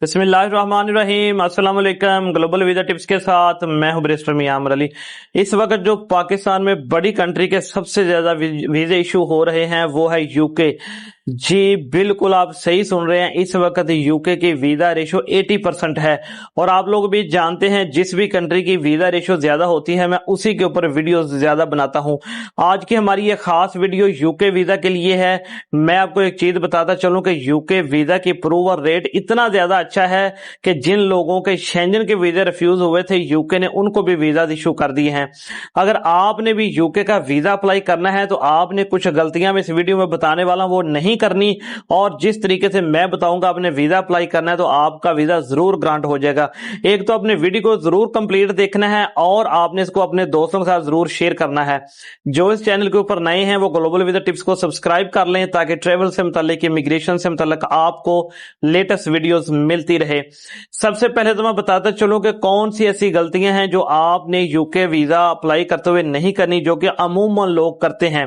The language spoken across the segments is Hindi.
बिस्मिल्लाहिर्रहमानिर्रहीम। अस्सलाम वालेकुम। ग्लोबल वीजा टिप्स के साथ मैं हूं बैरिस्टर मियां अली। इस वक्त जो पाकिस्तान में बड़ी कंट्री के सबसे ज्यादा वीजा इशू हो रहे हैं वो है यूके। जी बिल्कुल आप सही सुन रहे हैं, इस वक्त यूके की वीजा रेशो 80% है। और आप लोग भी जानते हैं जिस भी कंट्री की वीजा रेशो ज्यादा होती है मैं उसी के ऊपर वीडियो ज्यादा बनाता हूं। आज की हमारी ये खास वीडियो यूके वीजा के लिए है। मैं आपको एक चीज बताता चलूं कि यूके वीजा की अप्रूवल रेट इतना ज्यादा अच्छा है कि जिन लोगों के शेंजन के वीजा रिफ्यूज हुए थे यूके ने उनको भी वीजा इशू कर दिए हैं। अगर आपने भी यूके का वीजा अप्लाई करना है तो आपने कुछ गलतियां मैं इस वीडियो में बताने वाला हूं वो नहीं करनी, और जिस तरीके से मैं बताऊंगा आपने वीजा अप्लाई करना है तो आपका वीजा जरूर ग्रांट हो जाएगा। एक तो अपने वीडियो को जरूर कंप्लीट देखना है और आपने इसको अपने दोस्तों के साथ जरूर शेयर करना है। जो इस चैनल के ऊपर नए हैं वो ग्लोबल वीजा टिप्स को सब्सक्राइब कर लें ताकि ट्रेवल से मुतालिक, इमिग्रेशन से मुतालिक आपको लेटेस्ट वीडियोस मिलती रहे। सबसे पहले तो मैं बताता चलूं कि कौन सी ऐसी गलतियां हैं जो आपने यूके वीजा अप्लाई करते हुए नहीं करनी, जो कि अमूमन लोग करते हैं।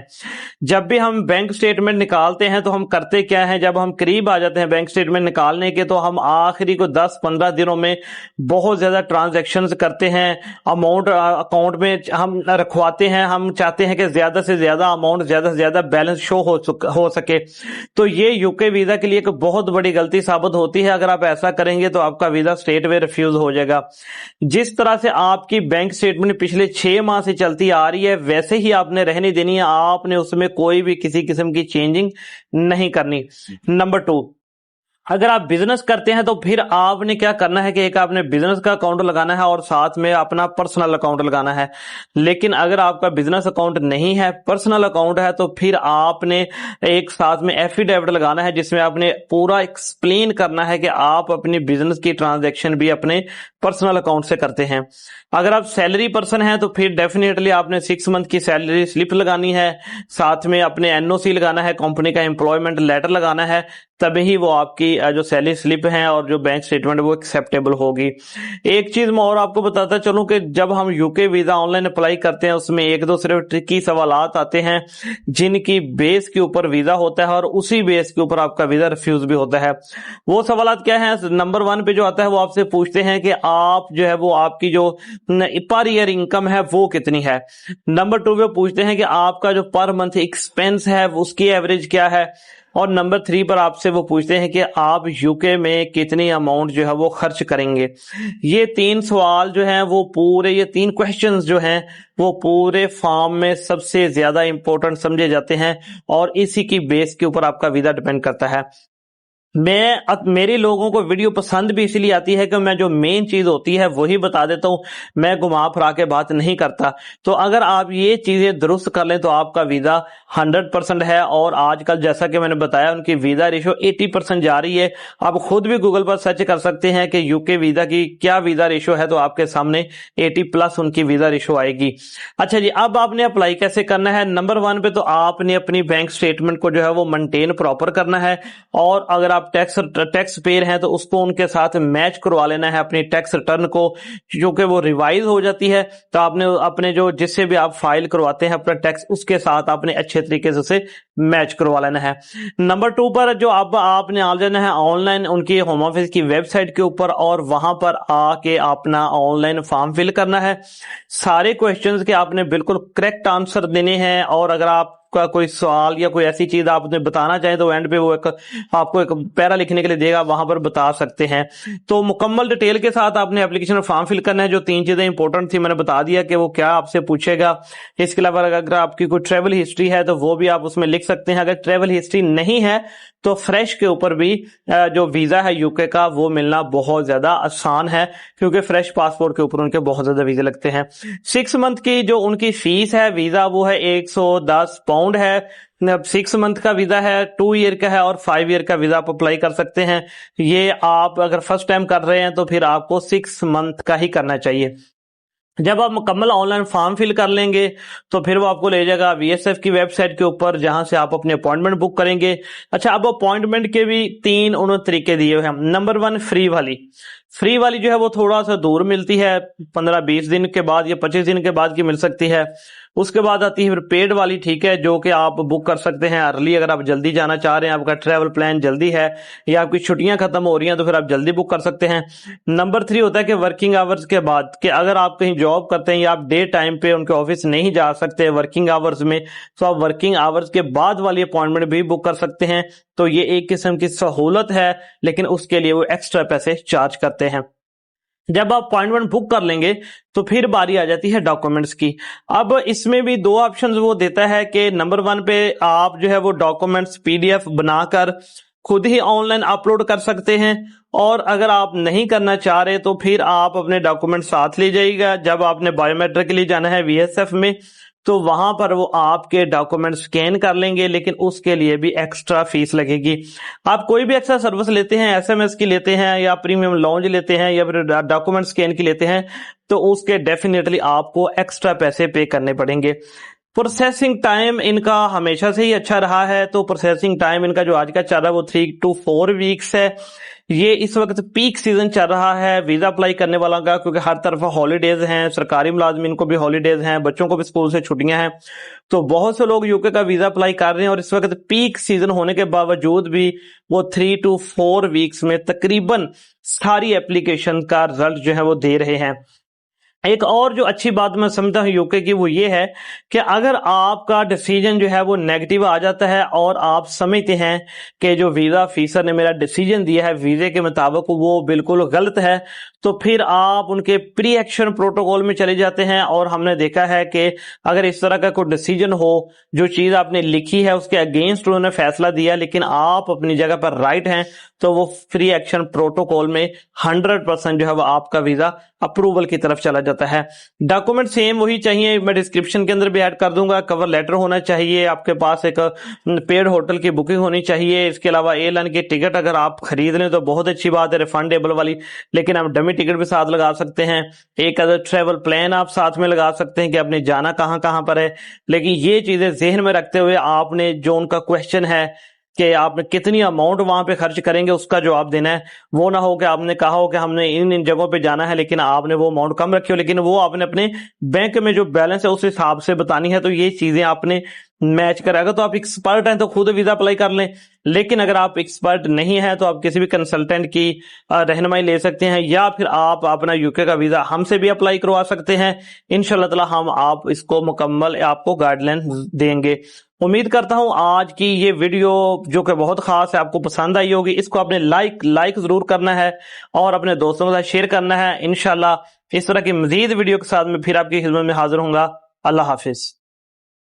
जब भी हम बैंक स्टेटमेंट निकालते हैं तो हम करते क्या है, जब हम करीब आ जाते हैं बैंक स्टेटमेंट निकालने के तो हम आखिरी को 10-15 दिनों में बहुत ज्यादा ट्रांजैक्शंस करते हैं। अमाउंट अकाउंट में हम रखवाते हैं, हम चाहते हैं कि ज्यादा से ज्यादा अमाउंट, ज्यादा से ज्यादा बैलेंस शो हो सके। तो ये यूके वीजा के लिए एक बहुत बड़ी गलती साबित होती है। अगर आप ऐसा करेंगे तो आपका वीजा स्टेट वे रिफ्यूज हो जाएगा। जिस तरह से आपकी बैंक स्टेटमेंट पिछले 6 माह से चलती आ रही है वैसे ही आपने रहनी देनी है, आपने उसमें कोई भी किसी किस्म की चेंजिंग नहीं करनी। नंबर 2, अगर आप बिजनेस करते हैं तो फिर आपने क्या करना है कि एक आपने बिजनेस का अकाउंट लगाना है और साथ में अपना पर्सनल अकाउंट लगाना है। लेकिन अगर आपका बिजनेस अकाउंट नहीं है, पर्सनल अकाउंट है, तो फिर आपने एक साथ में एफिडेविट लगाना है जिसमें आपने पूरा एक्सप्लेन करना है कि आप अपनी बिजनेस की ट्रांजैक्शन भी अपने पर्सनल अकाउंट से करते हैं। अगर आप सैलरी पर्सन हैं तो फिर डेफिनेटली आपने 6 मंथ की सैलरी स्लिप लगानी है, साथ में अपने एनओसी लगाना है, कंपनी का एम्प्लॉयमेंट लेटर लगाना है, तभी वो आपकी जो सैलरी स्लिप है और जो बैंक स्टेटमेंट वो एक्सेप्टेबल होगी। एक चीज मैं और आपको बताता चलूं कि जब हम यूके वीजा ऑनलाइन अप्लाई करते हैं उसमें एक दो सिर्फ ट्रिकी सवालात आते हैं जिनकी बेस के ऊपर वीजा होता है और उसी बेस के ऊपर आपका वीजा रिफ्यूज भी होता है। वो सवालात क्या है? नंबर 1 पे जो आता है वो आपसे पूछते हैं कि आप जो है वो आपकी जो पर ईयर इनकम है वो कितनी है। नंबर 2 पे पूछते हैं कि आपका जो पर मंथ एक्सपेंस है उसकी एवरेज क्या है। और नंबर 3 पर आपसे वो पूछते हैं कि आप यूके में कितनी अमाउंट जो है वो खर्च करेंगे। ये 3 सवाल जो हैं वो पूरे, ये 3 क्वेश्चंस जो हैं वो पूरे फॉर्म में सबसे ज्यादा इंपॉर्टेंट समझे जाते हैं और इसी की बेस के ऊपर आपका वीजा डिपेंड करता है। मेरे लोगों को वीडियो पसंद भी इसलिए आती है कि मैं जो मेन चीज होती है वही बता देता हूं, मैं घुमा फिरा के बात नहीं करता। तो अगर आप ये चीजें दुरुस्त कर लें तो आपका वीजा 100% है। और आजकल जैसा कि मैंने बताया उनकी वीजा रेशो 80% जा रही है। आप खुद भी गूगल पर सर्च कर सकते हैं कि यूके वीजा की क्या वीजा रेशो है, तो आपके सामने 80+ उनकी वीजा रेशो आएगी। अच्छा जी, अब आपने अप्लाई कैसे करना है? नंबर 1 पे तो आपने अपनी बैंक स्टेटमेंट को जो है वो मेंटेन प्रॉपर करना है, और अगर आप टैक्स पेयर हैं तो उसको उनके साथ मैच करवा लेना है अपनी टैक्स रिटर्न को, क्योंकि वो रिवाइज हो जाती है। तो आपने अपने जो जिससे भी आप फाइल करवाते हैं अपना टैक्स उसके साथ आपने अच्छे तरीके से उसे मैच करवा लेना है। नंबर 2 पर जो आपने आ जाना है ऑनलाइन उनकी होम ऑफिस की वेबसाइट के ऊपर और वहां पर आके अपना ऑनलाइन फॉर्म फिल करना है। सारे क्वेश्चंस के आपने बिल्कुल करेक्ट आंसर देने हैं, और अगर आप का कोई सवाल या कोई ऐसी चीज आपने बताना चाहे तो एंड पे वो आपको एक पैरा लिखने के लिए देगा, वहां पर बता सकते हैं। तो मुकम्मल डिटेल के साथ आपने एप्लीकेशन फॉर्म फिल करना है। जो 3 चीजें इंपॉर्टेंट थी मैंने बता दिया कि वो क्या आपसे पूछेगा। इसके अलावा अगर आपकी कोई ट्रेवल हिस्ट्री है तो वो भी आप उसमें लिख सकते हैं। अगर ट्रेवल हिस्ट्री नहीं है तो फ्रेश के ऊपर भी जो वीजा है यूके का वो मिलना बहुत ज्यादा आसान है, क्योंकि फ्रेश पासपोर्ट के ऊपर उनके बहुत ज्यादा वीजा लगते हैं। 6 मंथ की जो उनकी फीस है वीजा वो है 110 पाउंड है। 6 मंथ का वीजा है, 2 ईयर का है और 5 ईयर का वीजा आप अप्लाई कर सकते हैं। ये आप अगर फर्स्ट टाइम कर रहे हैं तो फिर आपको 6 मंथ का ही करना चाहिए। जब आप मुकम्मल ऑनलाइन फॉर्म फिल कर लेंगे तो फिर वो आपको ले जाएगा बीएसएफ की वेबसाइट के ऊपर जहां से आप अपने अपॉइंटमेंट बुक करेंगे। अच्छा, अब अपॉइंटमेंट के भी 3 उन्होंने तरीके दिए हुए हैं। नंबर 1 फ्री वाली, फ्री वाली जो है वो थोड़ा सा दूर मिलती है, 15-20 दिन के बाद या 25 दिन के बाद की मिल सकती है। उसके बाद आती है फिर पेड वाली, ठीक है, जो कि आप बुक कर सकते हैं अर्ली, अगर आप जल्दी जाना चाह रहे हैं, आपका ट्रैवल प्लान जल्दी है या आपकी छुट्टियां खत्म हो रही हैं तो फिर आप जल्दी बुक कर सकते हैं। नंबर 3 होता है कि वर्किंग आवर्स के बाद, कि अगर आप कहीं जॉब करते हैं या आप डे टाइम पे उनके ऑफिस नहीं जा सकते वर्किंग आवर्स में, तो आप वर्किंग आवर्स के बाद वाली अपॉइंटमेंट भी बुक कर सकते हैं। तो ये एक किस्म की सहूलत है, लेकिन उसके लिए वो एक्स्ट्रा पैसे चार्ज करते हैं। जब आप अपॉइंटमेंट बुक कर लेंगे तो फिर बारी आ जाती है डॉक्यूमेंट्स की। अब इसमें भी 2 ऑप्शंस वो देता है कि नंबर 1 पे आप जो है वो डॉक्यूमेंट्स पीडीएफ बनाकर खुद ही ऑनलाइन अपलोड कर सकते हैं, और अगर आप नहीं करना चाह रहे तो फिर आप अपने डॉक्यूमेंट साथ ले जाइएगा। जब आपने बायोमेट्रिक के लिए जाना है वीएसएफ में, तो वहां पर वो आपके डॉक्यूमेंट स्कैन कर लेंगे, लेकिन उसके लिए भी एक्स्ट्रा फीस लगेगी। आप कोई भी एक्स्ट्रा सर्विस लेते हैं, एसएमएस की लेते हैं या प्रीमियम लॉन्च लेते हैं या फिर डॉक्यूमेंट स्कैन की लेते हैं, तो उसके डेफिनेटली आपको एक्स्ट्रा पैसे पे करने पड़ेंगे। प्रोसेसिंग टाइम इनका हमेशा से ही अच्छा रहा है, तो प्रोसेसिंग टाइम इनका जो आज का चल रहा है वो 3 to 4 वीक्स है। ये इस वक्त पीक सीजन चल रहा है वीजा अप्लाई करने वाला का, क्योंकि हर तरफ हॉलीडेज हैं, सरकारी मुलाजमीन को भी हॉलीडेज हैं, बच्चों को भी स्कूल से छुट्टियां हैं, तो बहुत से लोग यूके का वीजा अप्लाई कर रहे हैं। और इस वक्त पीक सीजन होने के बावजूद भी वो 3 to 4 वीक्स में तकरीबन सारी एप्लीकेशन का रिजल्ट जो है वो दे रहे हैं। एक और जो अच्छी बात मैं समझता हूं यूके की वो ये है कि अगर आपका डिसीजन जो है वो नेगेटिव आ जाता है और आप समझते हैं कि जो वीजा ऑफिसर ने मेरा डिसीजन दिया है वीजे के मुताबिक वो बिल्कुल गलत है, तो फिर आप उनके प्री एक्शन प्रोटोकॉल में चले जाते हैं। और हमने देखा है कि अगर इस तरह का कोई डिसीजन हो, जो चीज आपने लिखी है उसके अगेंस्ट उन्होंने फैसला दिया लेकिन आप अपनी जगह पर राइट हैं, तो वो फ्री एक्शन प्रोटोकॉल में 100% जो है वो आपका वीजा अप्रूवल की तरफ चला जाता है। डॉक्यूमेंट सेम वही चाहिए, मैं डिस्क्रिप्शन के अंदर भी ऐड कर दूंगा। कवर लेटर होना चाहिए, आपके पास एक पेड होटल की बुकिंग होनी चाहिए, इसके अलावा एयरलाइन की टिकट अगर आप खरीद लें तो बहुत अच्छी बात है, रिफंडेबल वाली, लेकिन आप डमी टिकट भी साथ लगा सकते हैं। एक अदर ट्रेवल प्लान आप साथ में लगा सकते हैं कि आपने जाना कहां कहां पर है। लेकिन ये चीजें जहन में रखते हुए आपने जो उनका क्वेश्चन है कि आप कितनी अमाउंट वहां पे खर्च करेंगे उसका जवाब देना है। वो ना हो कि आपने कहा हो कि हमने इन इन जगहों पे जाना है लेकिन आपने वो अमाउंट कम रखी हो, लेकिन वो आपने अपने बैंक में जो बैलेंस है उस हिसाब से बतानी है। तो ये चीजें आपने मैच कराएगा। तो आप एक्सपर्ट हैं तो खुद वीजा अप्लाई कर लें, लेकिन अगर आप एक्सपर्ट नहीं है तो आप किसी भी कंसल्टेंट की रहनुमाई ले सकते हैं, या फिर आप अपना यूके का वीजा हमसे भी अप्लाई करवा सकते हैं। इंशाल्लाह ताला हम आप इसको मुकम्मल आपको गाइडलाइन देंगे। उम्मीद करता हूं आज की ये वीडियो जो कि बहुत खास है आपको पसंद आई होगी। इसको आपने लाइक जरूर करना है और अपने दोस्तों के साथ शेयर करना है। इंशाल्लाह इस तरह की मजीद वीडियो के साथ मैं फिर आपकी खिदमत में हाजिर होऊंगा। अल्लाह हाफिज।